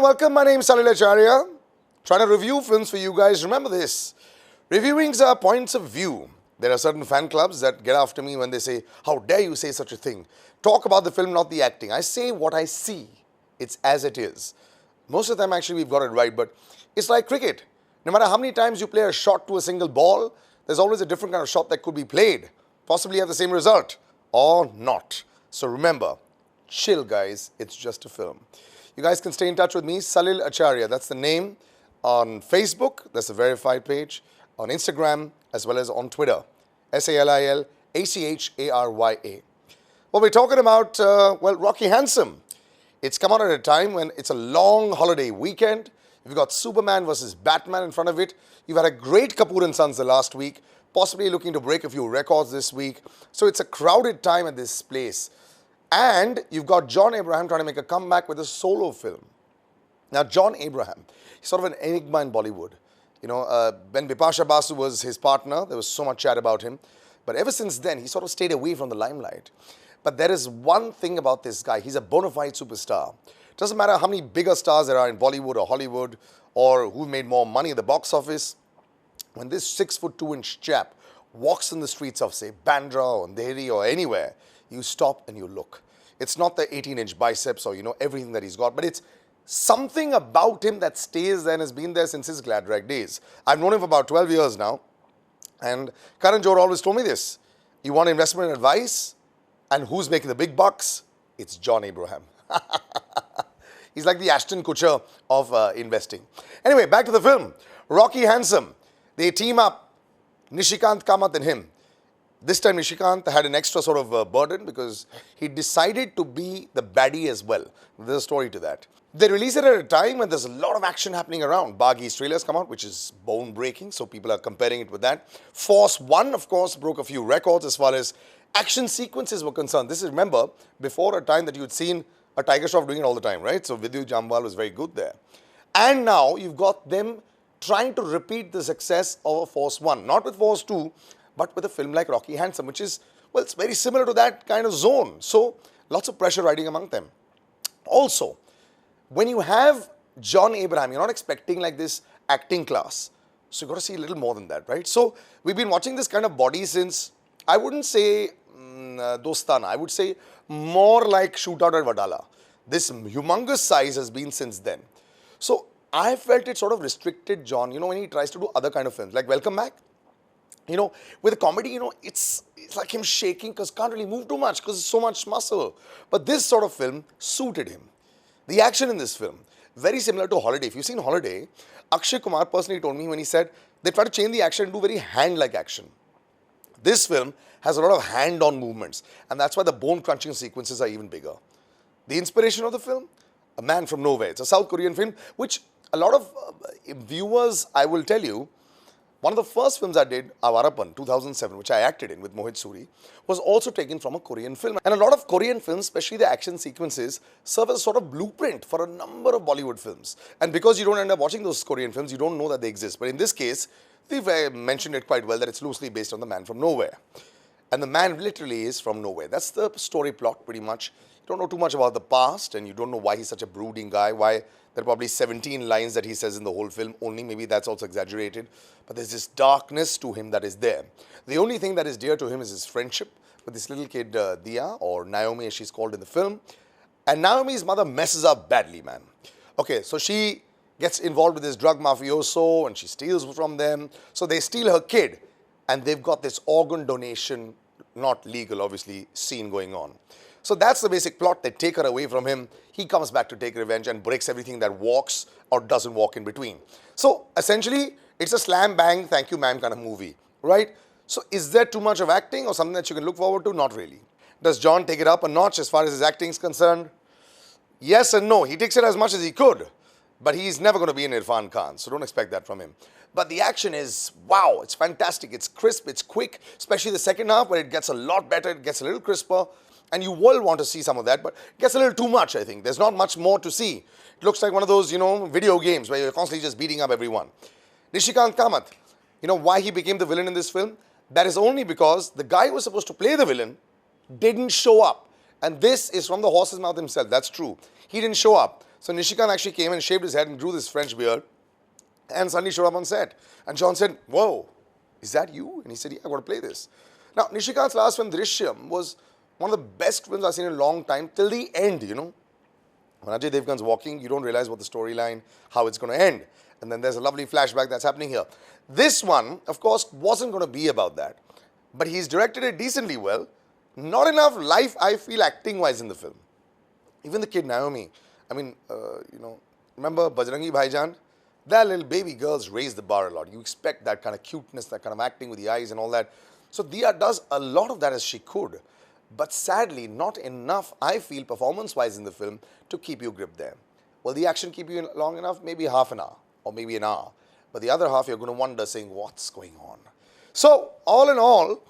welcome. My name is Salil Acharya. Trying to review films for you guys. Remember this. Reviewings are points of view. There are certain fan clubs that get after me when they say, how dare you say such a thing? Talk about the film, not the acting. I say what I see. It's as it is. Most of the time, actually, we've got it right. But it's like cricket. No matter how many times you play a shot to a single ball, there's always a different kind of shot that could be played. Possibly have the same result. Or not. So remember, chill guys, it's just a film. You guys can stay in touch with me, Salil Acharya. That's the name on Facebook. That's the verified page. On Instagram, as well as on Twitter. SALILACHARYA. Well, we're talking about, Rocky Handsome. It's come out at a time when it's a long holiday weekend. You've got Superman versus Batman in front of it. You've had a great Kapoor and Sons the last week. Possibly looking to break a few records this week. So it's a crowded time at this place. And you've got John Abraham trying to make a comeback with a solo film. Now, John Abraham, he's sort of an enigma in Bollywood. You know, when Bipasha Basu was his partner, there was so much chat about him. But ever since then, he sort of stayed away from the limelight. But there is one thing about this guy. He's a bona fide superstar. Doesn't matter how many bigger stars there are in Bollywood or Hollywood or who made more money at the box office. When this 6'2" chap walks in the streets of, say, Bandra or Andheri or anywhere, you stop and you look. It's not the 18-inch biceps or, everything that he's got, but it's something about him that stays there and has been there since his Glad Rag days. I've known him for about 12 years now, and Karan Johar always told me this. You want investment advice, and who's making the big bucks? It's John Abraham. He's like the Ashton Kutcher of investing. Anyway, back to the film. Rocky Handsome. They team up, Nishikant Kamat and him. This time Nishikant had an extra sort of burden because he decided to be the baddie as well. There's a story to that. They release it at a time when there's a lot of action happening around. Baghi's trailers come out, which is bone-breaking, so people are comparing it with that. Force 1, of course, broke a few records as far as action sequences were concerned. This is, remember, before a time that you'd seen a Tiger Shroff doing it all the time, right? So Vidyu Jambal was very good there. And now you've got them trying to repeat the success of Force 1. Not with Force 2, but with a film like Rocky Handsome, which is, well, it's very similar to that kind of zone. So, lots of pressure riding among them. Also, when you have John Abraham, you're not expecting like this acting class. So, you've got to see a little more than that, right? So, we've been watching this kind of body since, I wouldn't say Dostana, I would say more like Shootout at Wadala. This humongous size has been since then. So, I felt it sort of restricted John, when he tries to do other kind of films, like Welcome Back. With a comedy, it's like him shaking because can't really move too much because it's so much muscle. But this sort of film suited him. The action in this film, very similar to Holiday. If you've seen Holiday, Akshay Kumar personally told me when he said they try to change the action and do very hand-like action. This film has a lot of hand-on movements, and that's why the bone-crunching sequences are even bigger. The inspiration of the film? A Man from Nowhere. It's a South Korean film, which a lot of viewers, I will tell you, one of the first films I did, Avarapan, 2007, which I acted in with Mohit Suri, was also taken from a Korean film. And a lot of Korean films, especially the action sequences, serve as a sort of blueprint for a number of Bollywood films. And because you don't end up watching those Korean films, you don't know that they exist. But in this case, they've mentioned it quite well that it's loosely based on The Man from Nowhere. And the man literally is from nowhere. That's the story plot pretty much. You don't know too much about the past and you don't know why he's such a brooding guy, why there are probably 17 lines that he says in the whole film, only maybe that's also exaggerated. But there's this darkness to him that is there. The only thing that is dear to him is his friendship with this little kid, Dia, or Naomi as she's called in the film. And Naomi's mother messes up badly, man. Okay, so she gets involved with this drug mafioso and she steals from them. So they steal her kid and they've got this organ donation, not legal obviously, scene going on. So that's the basic plot. They take her away from him. He comes back to take revenge and breaks everything that walks or doesn't walk in between. So essentially, it's a slam bang, thank you ma'am kind of movie, right? So is there too much of acting or something that you can look forward to? Not really. Does John take it up a notch as far as his acting is concerned? Yes and no. He takes it as much as he could, but he's never going to be an Irfan Khan, so don't expect that from him. But the action is, wow, it's fantastic. It's crisp, it's quick, especially the second half where it gets a lot better, it gets a little crisper. And you will want to see some of that, but it gets a little too much, I think. There's not much more to see. It looks like one of those, video games where you're constantly just beating up everyone. Nishikant Kamat, why he became the villain in this film? That is only because the guy who was supposed to play the villain didn't show up. And this is from the horse's mouth himself. That's true. He didn't show up. So Nishikant actually came and shaved his head and grew this French beard and suddenly showed up on set. And John said, whoa, is that you? And he said, yeah, I got to play this. Now, Nishikant's last film, Drishyam, was one of the best films I've seen in a long time, till the end, you know. When Ajay Devgan's walking, you don't realize what the storyline, how it's going to end. And then there's a lovely flashback that's happening here. This one, of course, wasn't going to be about that. But he's directed it decently well. Not enough life, I feel, acting-wise in the film. Even the kid Naomi, I mean, you know, remember Bajrangi Bhaijaan? That little baby girls raise the bar a lot. You expect that kind of cuteness, that kind of acting with the eyes and all that. So Dia does a lot of that as she could. But sadly, not enough, I feel, performance-wise in the film to keep you gripped there. Will the action keep you long enough? Maybe half an hour or maybe an hour. But the other half, you're going to wonder, saying, what's going on? So, all in all,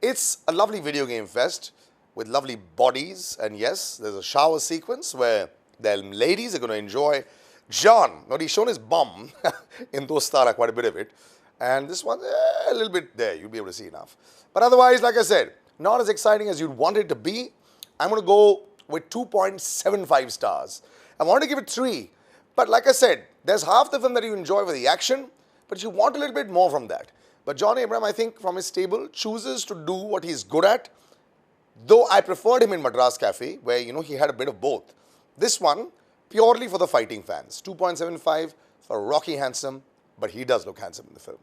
it's a lovely video game fest with lovely bodies. And yes, there's a shower sequence where the ladies are going to enjoy John. Now, he's shown his bum in Dostara, quite a bit of it. And this one, a little bit there. You'll be able to see enough. But otherwise, like I said, not as exciting as you'd want it to be. I'm going to go with 2.75 stars. I wanted to give it 3. But like I said, there's half the film that you enjoy with the action, but you want a little bit more from that. But John Abraham, I think, from his stable, chooses to do what he's good at. Though I preferred him in Madras Cafe, where, you know, he had a bit of both. This one, purely for the fighting fans. 2.75 for Rocky Handsome, but he does look handsome in the film.